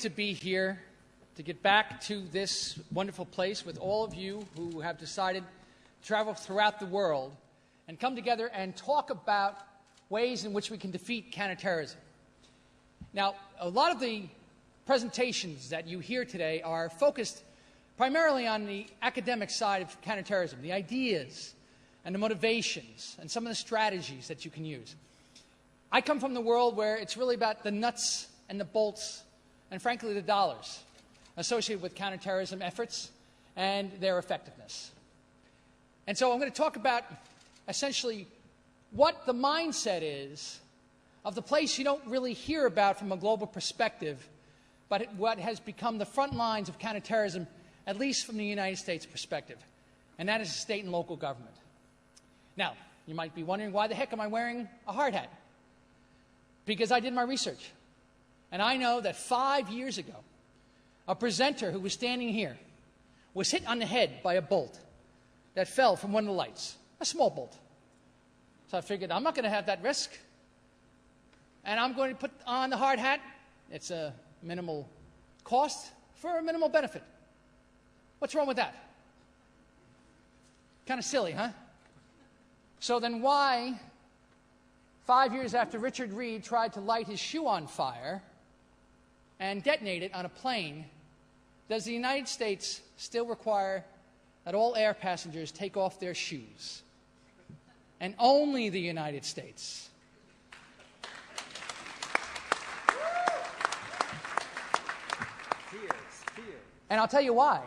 To be here, to get back to this wonderful place with all of you who have decided to travel throughout the world and come together and talk about ways in which we can defeat counterterrorism. Now, a lot of the presentations that you hear today are focused primarily on the academic side of counterterrorism, the ideas and the motivations and some of the strategies that you can use. I come from the world where it's really about the nuts and the bolts and frankly the dollars associated with counterterrorism efforts and their effectiveness. And so I'm going to talk about essentially what the mindset is of the place you don't really hear about from a global perspective, but what has become the front lines of counterterrorism, at least from the United States perspective, and that is state and local government. Now, you might be wondering, why the heck am I wearing a hard hat? Because I did my research. And I know that 5 years ago, a presenter who was standing here was hit on the head by a bolt that fell from one of the lights, a small bolt. So I figured, I'm not going to have that risk. And I'm going to put on the hard hat. It's a minimal cost for a minimal benefit. What's wrong with that? Kind of silly, huh? So then why, 5 years after Richard Reed tried to light his shoe on fire and detonate it on a plane, does the United States still require that all air passengers take off their shoes? And only the United States. And I'll tell you why.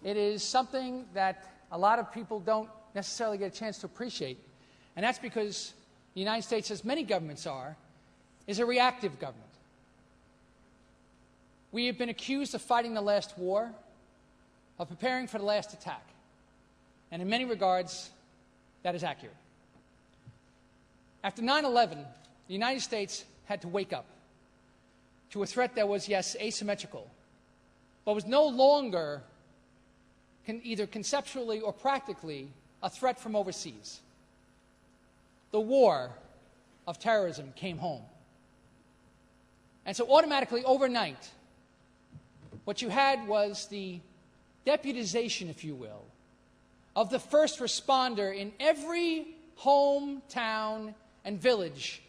It is something that a lot of people don't necessarily get a chance to appreciate. And that's because the United States, as many governments are, is a reactive government. We have been accused of fighting the last war, of preparing for the last attack. And in many regards, that is accurate. After 9/11, the United States had to wake up to a threat that was, yes, asymmetrical, but was no longer either conceptually or practically a threat from overseas. The war of terrorism came home. And so automatically, overnight, what you had was the deputization, if you will, of the first responder in every home, town, and village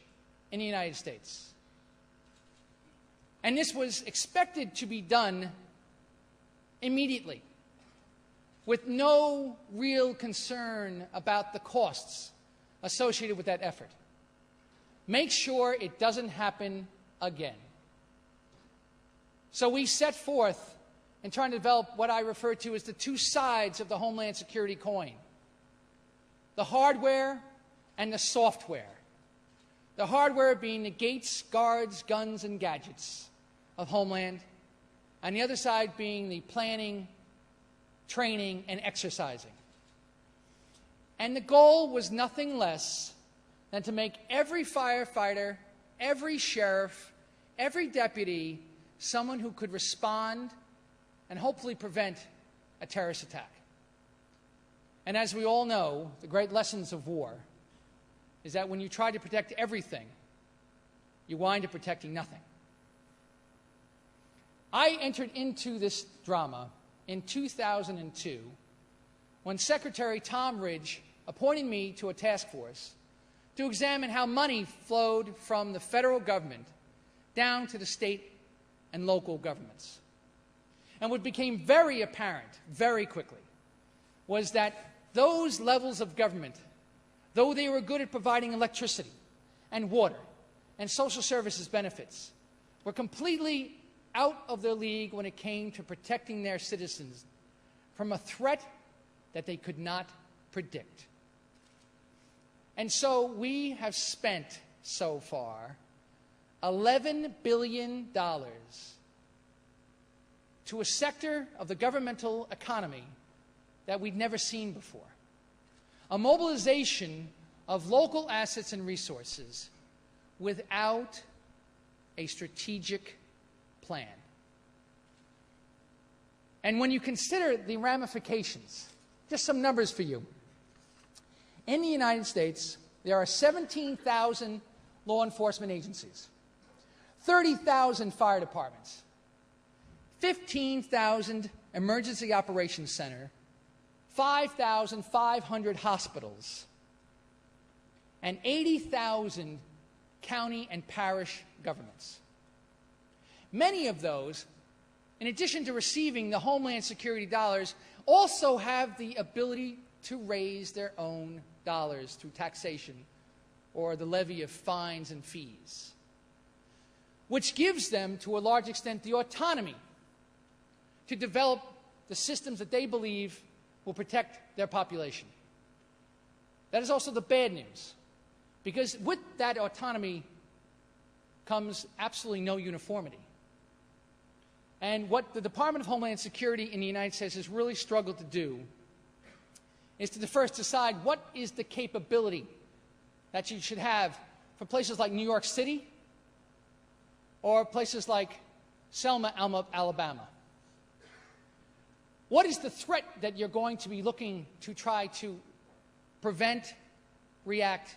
in the United States. And this was expected to be done immediately, with no real concern about the costs associated with that effort. Make sure it doesn't happen again. So we set forth in trying to develop what I refer to as the two sides of the Homeland Security coin: the hardware and the software. The hardware being the gates, guards, guns, and gadgets of Homeland, and the other side being the planning, training, and exercising. And the goal was nothing less than to make every firefighter, every sheriff, every deputy someone who could respond and hopefully prevent a terrorist attack. And as we all know, the great lessons of war is that when you try to protect everything, you wind up protecting nothing. I entered into this drama in 2002 when Secretary Tom Ridge appointed me to a task force to examine how money flowed from the federal government down to the state and local governments. And what became very apparent very quickly was that those levels of government, though they were good at providing electricity and water and social services benefits, were completely out of their league when it came to protecting their citizens from a threat that they could not predict. And so we have spent so far $11 billion to a sector of the governmental economy that we'd never seen before. A mobilization of local assets and resources without a strategic plan. And when you consider the ramifications, just some numbers for you. In the United States, there are 17,000 law enforcement agencies. 30,000 fire departments, 15,000 emergency operations center, 5,500 hospitals, and 80,000 county and parish governments. Many of those, in addition to receiving the Homeland Security dollars, also have the ability to raise their own dollars through taxation or the levy of fines and fees, which gives them, to a large extent, the autonomy to develop the systems that they believe will protect their population. That is also the bad news, because with that autonomy comes absolutely no uniformity. And what the Department of Homeland Security in the United States has really struggled to do is to first decide what is the capability that you should have for places like New York City or places like Selma, Alabama. What is the threat that you're going to be looking to try to prevent, react,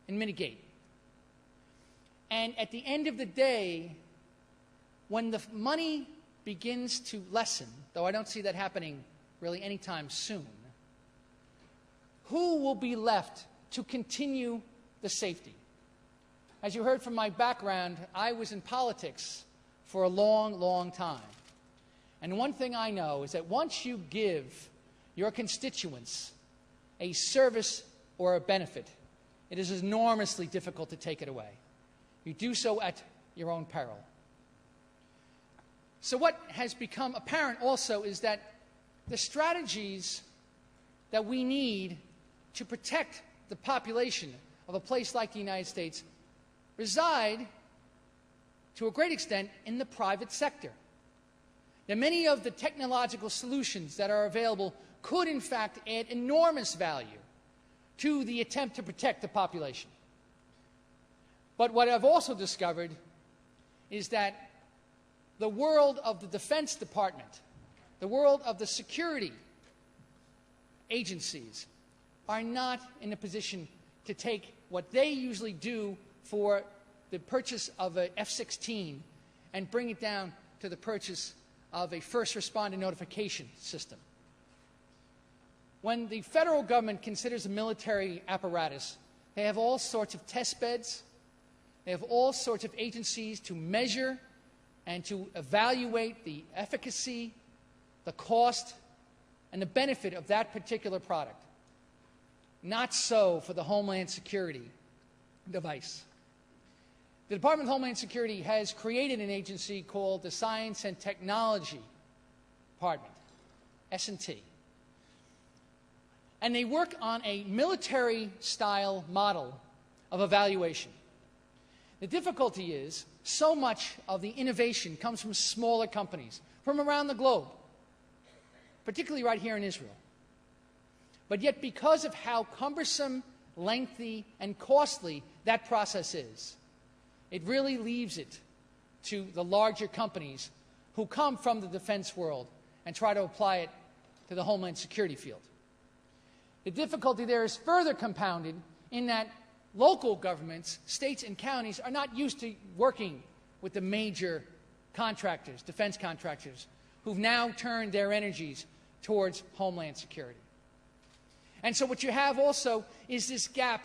and mitigate? And at the end of the day, when the money begins to lessen, though I don't see that happening really anytime soon, who will be left to continue the safety? As you heard from my background, I was in politics for a long, long time. And one thing I know is that once you give your constituents a service or a benefit, it is enormously difficult to take it away. You do so at your own peril. So what has become apparent also is that the strategies that we need to protect the population of a place like the United States reside, to a great extent, in the private sector. Now, many of the technological solutions that are available could, in fact, add enormous value to the attempt to protect the population. But what I've also discovered is that the world of the Defense Department, the world of the security agencies, are not in a position to take what they usually do for the purchase of an F-16 and bring it down to the purchase of a first responder notification system. When the federal government considers a military apparatus, they have all sorts of test beds, they have all sorts of agencies to measure and to evaluate the efficacy, the cost, and the benefit of that particular product. Not so for the Homeland Security device. The Department of Homeland Security has created an agency called the Science and Technology Department, S&T. And they work on a military-style model of evaluation. The difficulty is, so much of the innovation comes from smaller companies from around the globe, particularly right here in Israel. But yet, because of how cumbersome, lengthy, and costly that process is, it really leaves it to the larger companies who come from the defense world and try to apply it to the Homeland Security field. The difficulty there is further compounded in that local governments, states and counties, are not used to working with the major contractors, defense contractors, who've now turned their energies towards Homeland Security. And so what you have also is this gap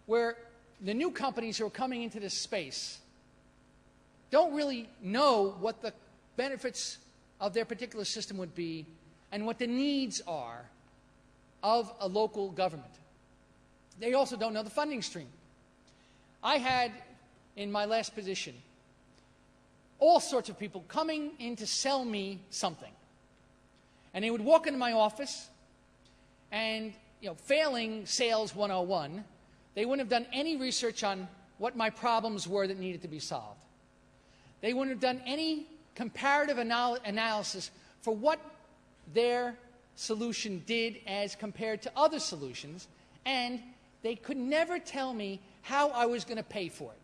where the new companies who are coming into this space don't really know what the benefits of their particular system would be and what the needs are of a local government. They also don't know the funding stream. I had, in my last position, all sorts of people coming in to sell me something. And they would walk into my office and, failing sales 101, they wouldn't have done any research on what my problems were that needed to be solved. They wouldn't have done any comparative analysis for what their solution did as compared to other solutions, and they could never tell me how I was going to pay for it.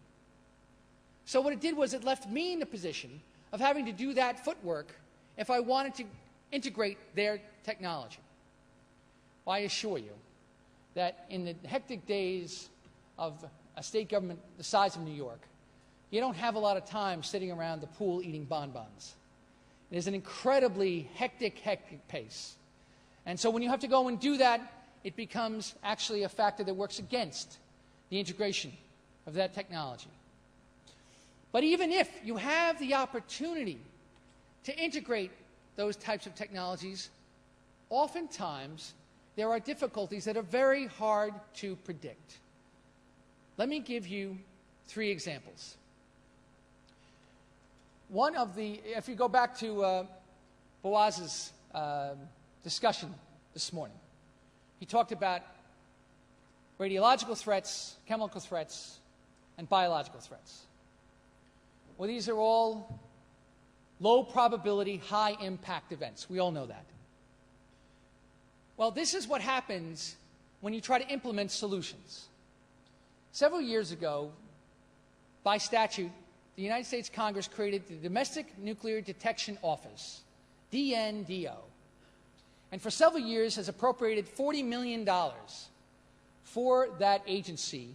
So what it did was it left me in the position of having to do that footwork if I wanted to integrate their technology. Well, I assure you that in the hectic days of a state government the size of New York, you don't have a lot of time sitting around the pool eating bonbons. It is an incredibly hectic pace. And so when you have to go and do that, it becomes actually a factor that works against the integration of that technology. But even if you have the opportunity to integrate those types of technologies, oftentimes there are difficulties that are very hard to predict. Let me give you 3 examples. One of the, if you go back to Boaz's discussion this morning, he talked about radiological threats, chemical threats, and biological threats. Well, these are all low probability, high impact events. We all know that. Well, this is what happens when you try to implement solutions. Several years ago, by statute, the United States Congress created the Domestic Nuclear Detection Office, DNDO, and for several years has appropriated $40 million for that agency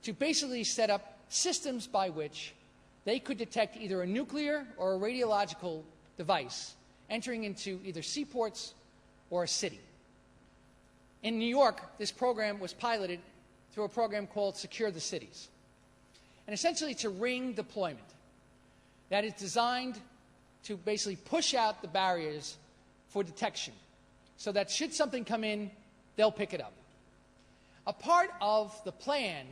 to basically set up systems by which they could detect either a nuclear or a radiological device entering into either seaports or a city. In New York, this program was piloted through a program called Secure the Cities. And essentially it's a ring deployment that is designed to basically push out the barriers for detection so that should something come in, they'll pick it up. A part of the plan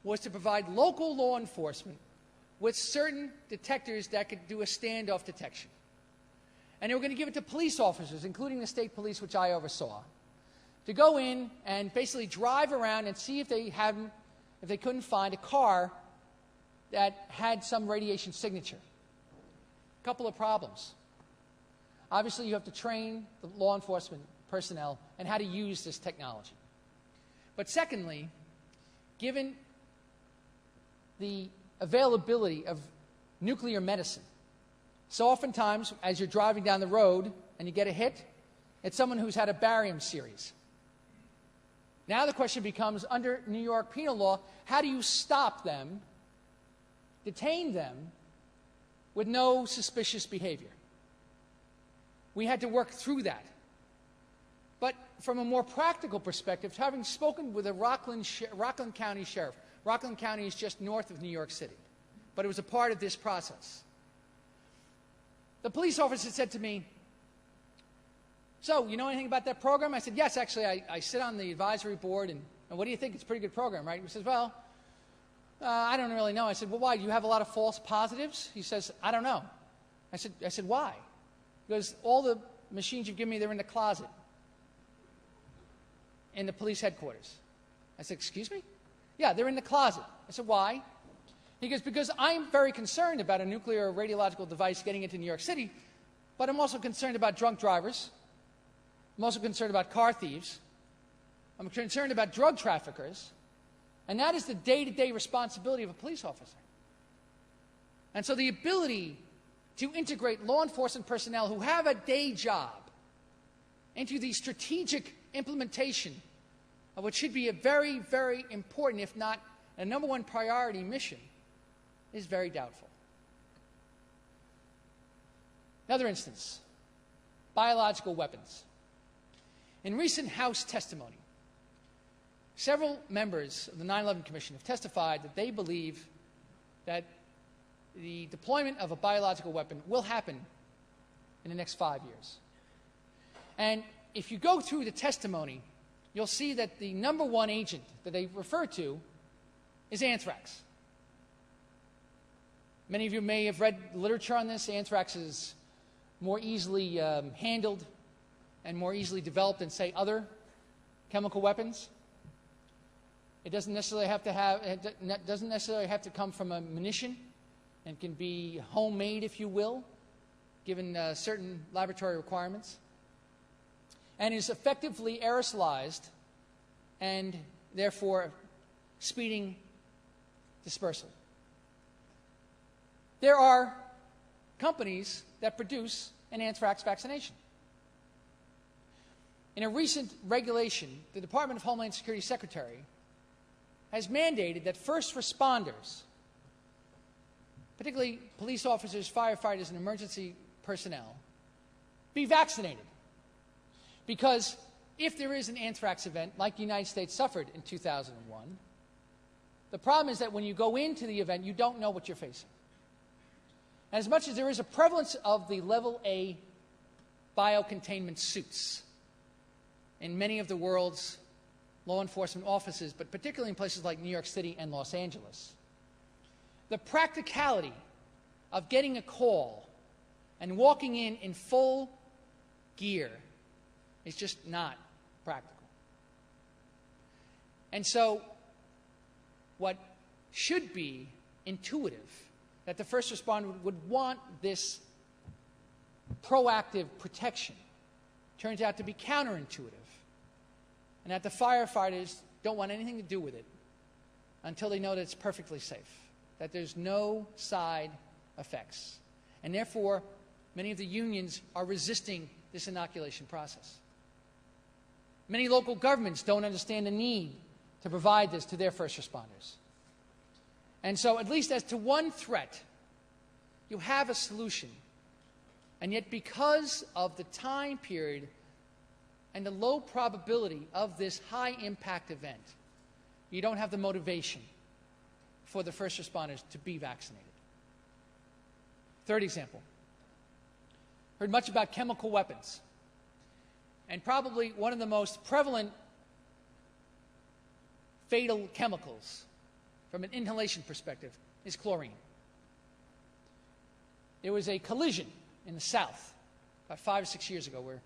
was to provide local law enforcement with certain detectors that could do a standoff detection. And they were going to give it to police officers, including the state police, which I oversaw, to go in and basically drive around and see if they couldn't find a car that had some radiation signature. A couple of problems. Obviously, you have to train the law enforcement personnel on how to use this technology. But secondly, given the availability of nuclear medicine, so oftentimes as you're driving down the road and you get a hit, it's someone who's had a barium series. Now the question becomes, under New York penal law, how do you stop them, detain them, with no suspicious behavior? We had to work through that. But from a more practical perspective, having spoken with a Rockland County sheriff, Rockland County is just north of New York City, but it was a part of this process. The police officer said to me, "So, you know anything about that program?" I said, "Yes, actually, I sit on the advisory board, and what do you think? It's a pretty good program, right?" He says, "Well, I don't really know." I said, "Well, why? Do you have a lot of false positives?" He says, "I don't know." I said, "Why?" He goes, "All the machines you've given me, they're in the closet in the police headquarters." I said, "Excuse me?" "Yeah, they're in the closet." I said, "Why?" He goes, "Because I'm very concerned about a nuclear or radiological device getting into New York City, but I'm also concerned about drunk drivers. I'm also concerned about car thieves. I'm concerned about drug traffickers. And that is the day-to-day responsibility of a police officer." And so the ability to integrate law enforcement personnel who have a day job into the strategic implementation of what should be a very, very important, if not a number one priority mission, is very doubtful. Another instance, biological weapons. In recent House testimony, several members of the 9/11 Commission have testified that they believe that the deployment of a biological weapon will happen in the next 5 years. And if you go through the testimony, you'll see that the number one agent that they refer to is anthrax. Many of you may have read literature on this. Anthrax is more easily handled and more easily developed than, say, other chemical weapons. It doesn't necessarily have to come from a munition, and can be homemade, if you will, given certain laboratory requirements, and is effectively aerosolized and therefore speeding dispersal. There are companies that produce an anthrax vaccination. In a recent regulation, the Department of Homeland Security Secretary has mandated that first responders particularly police officers, firefighters, and emergency personnel, be vaccinated. Because if there is an anthrax event, like the United States suffered in 2001, the problem is that when you go into the event, you don't know what you're facing. And as much as there is a prevalence of the level A biocontainment suits in many of the world's law enforcement offices, but particularly in places like New York City and Los Angeles, the practicality of getting a call and walking in full gear is just not practical. And so what should be intuitive, that the first responder would want this proactive protection, turns out to be counterintuitive, and that the firefighters don't want anything to do with it until they know that it's perfectly safe, that there's no side effects. And therefore, many of the unions are resisting this inoculation process. Many local governments don't understand the need to provide this to their first responders. And so, at least as to one threat, you have a solution. And yet, because of the time period and the low probability of this high-impact event, you don't have the motivation for the first responders to be vaccinated. Third example. Heard much about chemical weapons. And probably one of the most prevalent fatal chemicals from an inhalation perspective is chlorine. There was a collision in the South about 5 or 6 years ago where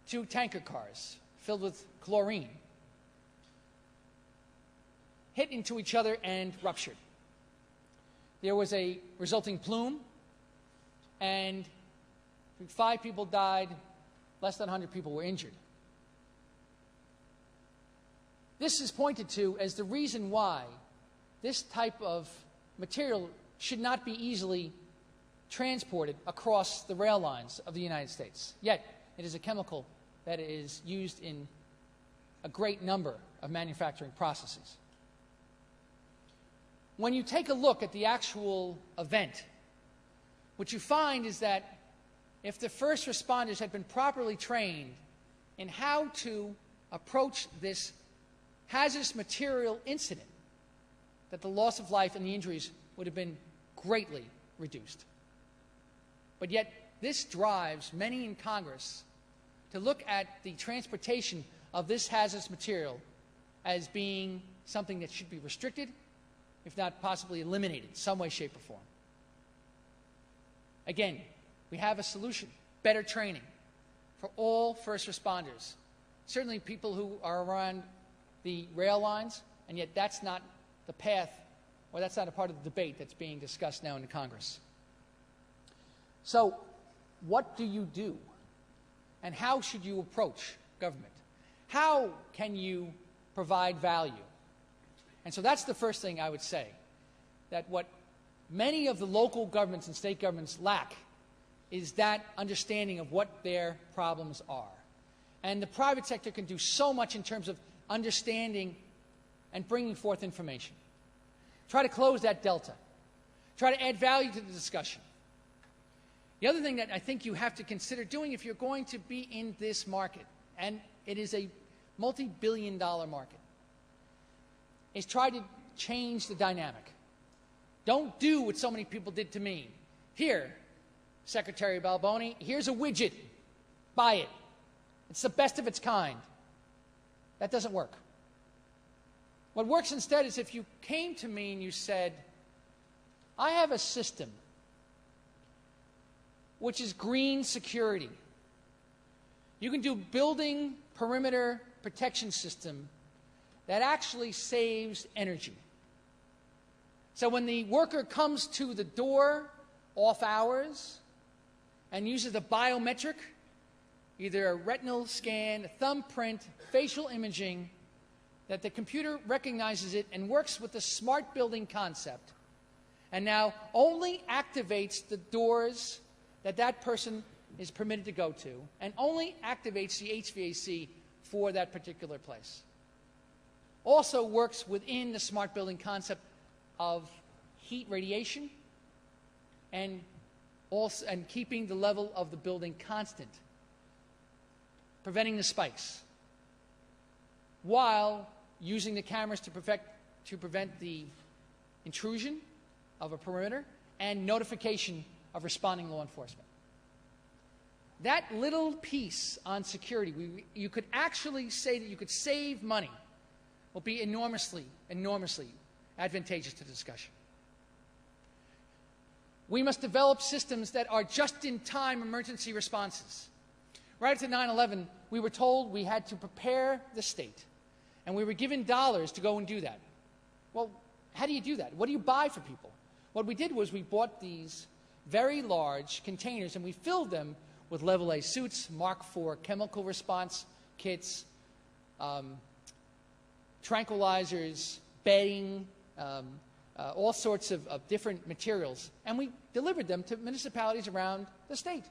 2 tanker cars filled with chlorine hit into each other and ruptured. There was a resulting plume, and 5 people died, less than 100 people were injured. This is pointed to as the reason why this type of material should not be easily transported across the rail lines of the United States. Yet, it is a chemical that is used in a great number of manufacturing processes. When you take a look at the actual event, what you find is that if the first responders had been properly trained in how to approach this hazardous material incident, that the loss of life and the injuries would have been greatly reduced. But yet, this drives many in Congress to look at the transportation of this hazardous material as being something that should be restricted, if not possibly eliminated in some way, shape, or form. Again, we have a solution: better training for all first responders. Certainly people who are around the rail lines, and yet that's not the path, or that's not a part of the debate that's being discussed now in the Congress. So, what do you do? And how should you approach government? How can you provide value? And so that's the first thing I would say, that what many of the local governments and state governments lack is that understanding of what their problems are. And the private sector can do so much in terms of understanding and bringing forth information. Try to close that delta. Try to add value to the discussion. The other thing that I think you have to consider doing if you're going to be in this market, and it is a multi-billion-dollar market, is try to change the dynamic. Don't do what so many people did to me. Here, Secretary Balboni, here's a widget. Buy it. It's the best of its kind. That doesn't work. What works instead is if you came to me and you said, I have a system which is green security. You can do building perimeter protection system that actually saves energy. So when the worker comes to the door off hours and uses a biometric, either a retinal scan, a thumbprint, facial imaging, that the computer recognizes it and works with the smart building concept, and now only activates the doors that that person is permitted to go to, and only activates the HVAC for that particular place. Also works within the smart building concept of heat radiation and keeping the level of the building constant, preventing the spikes, while using the cameras to prevent the intrusion of a perimeter and notification of responding law enforcement. That little piece on security, you could actually say that you could save money, will be enormously, enormously advantageous to the discussion. We must develop systems that are just-in-time emergency responses. Right after 9/11, we were told we had to prepare the state, and we were given dollars to go and do that. Well, how do you do that? What do you buy for people? What we did was we bought these very large containers, and we filled them with Level A suits, Mark IV chemical response kits, tranquilizers, bedding, all sorts of different materials, and we delivered them to municipalities around the state.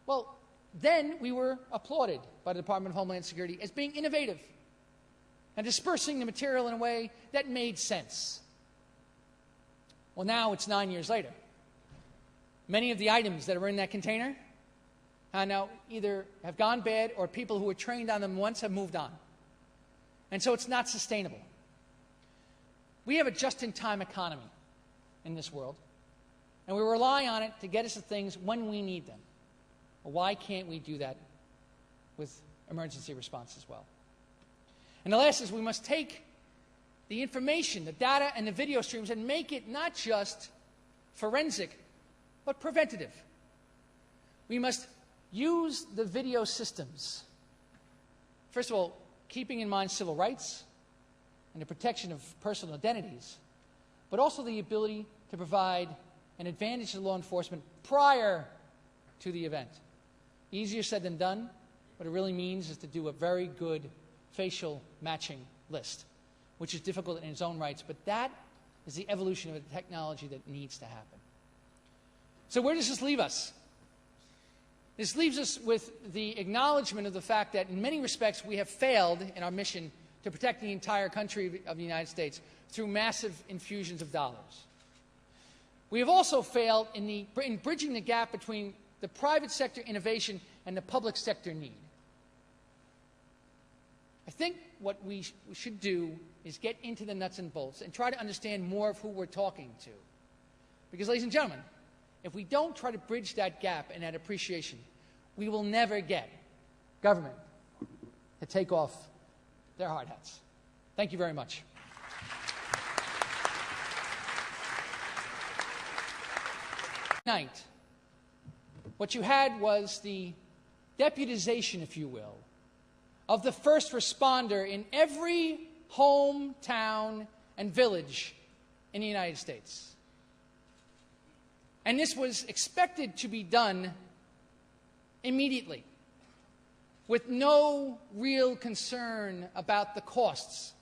Well, then we were applauded by the Department of Homeland Security as being innovative and dispersing the material in a way that made sense. Well, now it's 9 years later. Many of the items that are in that container now either have gone bad or people who were trained on them once have moved on. And so it's not sustainable. We have a just-in-time economy in this world, and we rely on it to get us the things when we need them. Well, why can't we do that with emergency response as well? And the last is we must take the information, the data, and the video streams and make it not just forensic, but preventative. We must use the video systems, first of all, keeping in mind civil rights and the protection of personal identities, but also the ability to provide an advantage to law enforcement prior to the event. Easier said than done. What it really means is to do a very good facial matching list, which is difficult in its own rights, but that is the evolution of the technology that needs to happen. So where does this leave us? This leaves us with the acknowledgement of the fact that in many respects we have failed in our mission to protect the entire country of the United States through massive infusions of dollars. We have also failed in bridging the gap between the private sector innovation and the public sector need. I think what we should do is get into the nuts and bolts and try to understand more of who we're talking to. Because, ladies and gentlemen, if we don't try to bridge that gap and that appreciation, we will never get government to take off their hard hats. Thank you very much. Tonight, what you had was the deputization, if you will, of the first responder in every home, town, and village in the United States. And this was expected to be done immediately, with no real concern about the costs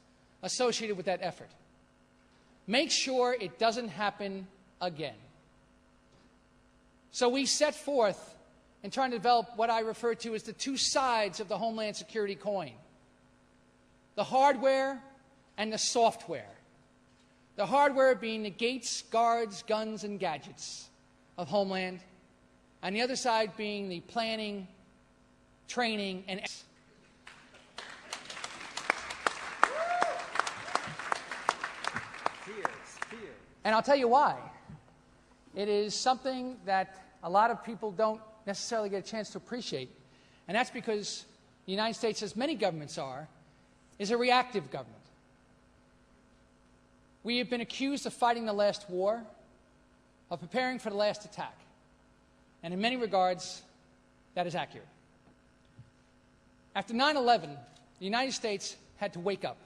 associated with that effort. Make sure it doesn't happen again. So we set forth in trying to develop what I refer to as the two sides of the Homeland Security coin: the hardware and the software. The hardware being the gates, guards, guns, and gadgets of Homeland, and the other side being the planning, training, and And I'll tell you why. It is something that a lot of people don't necessarily get a chance to appreciate, and that's because the United States, as many governments are, is a reactive government. We have been accused of fighting the last war, of preparing for the last attack. And in many regards, that is accurate. After 9/11, the United States had to wake up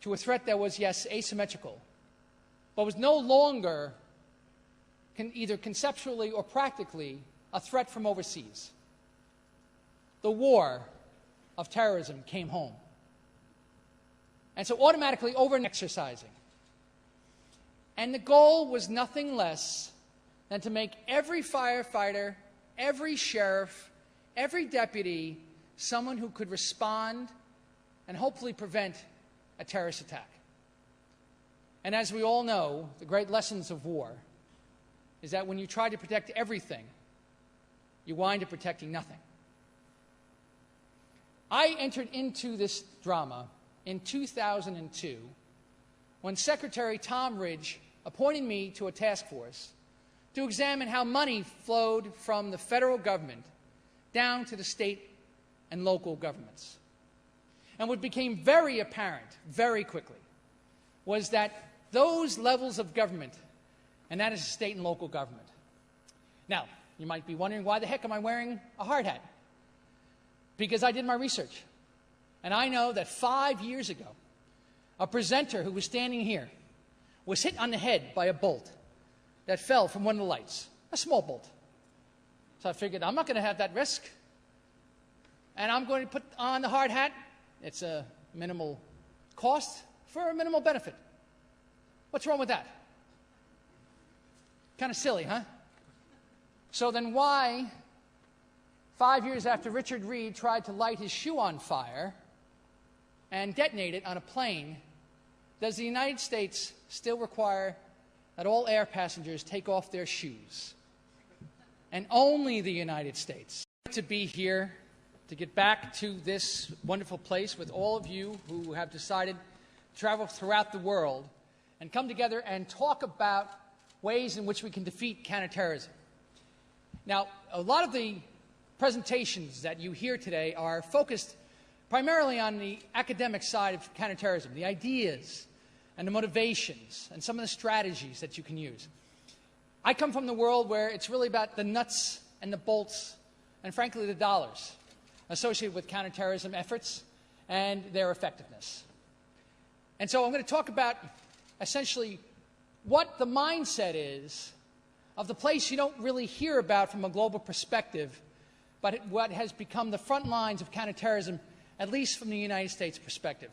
to a threat that was, yes, asymmetrical, but was no longer either conceptually or practically a threat from overseas. The war of terrorism came home. And so automatically over-exercising. And the goal was nothing less than to make every firefighter, every sheriff, every deputy someone who could respond and hopefully prevent a terrorist attack. And as we all know, the great lessons of war is that when you try to protect everything, you wind up protecting nothing. I entered into this drama in 2002 when Secretary Tom Ridge appointed me to a task force to examine how money flowed from the federal government down to the state and local governments. And what became very apparent very quickly was that those levels of government, and that is state and local government. Now, you might be wondering, why the heck am I wearing a hard hat? Because I did my research. And I know that 5 years ago, a presenter who was standing here was hit on the head by a bolt that fell from one of the lights, a small bolt. So I figured, I'm not going to have that risk. And I'm going to put on the hard hat. It's a minimal cost for a minimal benefit. What's wrong with that? Kind of silly, huh? So then why, 5 years after Richard Reed tried to light his shoe on fire and detonate it on a plane, does the United States still require that all air passengers take off their shoes? And only the United States. To be here, to get back to this wonderful place with all of you who have decided to travel throughout the world and come together and talk about ways in which we can defeat counterterrorism. Now, a lot of the presentations that you hear today are focused primarily on the academic side of counterterrorism, the ideas and the motivations and some of the strategies that you can use. I come from the world where it's really about the nuts and the bolts and, frankly, the dollars associated with counterterrorism efforts and their effectiveness. And so I'm going to talk about essentially what the mindset is of the place you don't really hear about from a global perspective, but what has become the front lines of counterterrorism, at least from the United States perspective.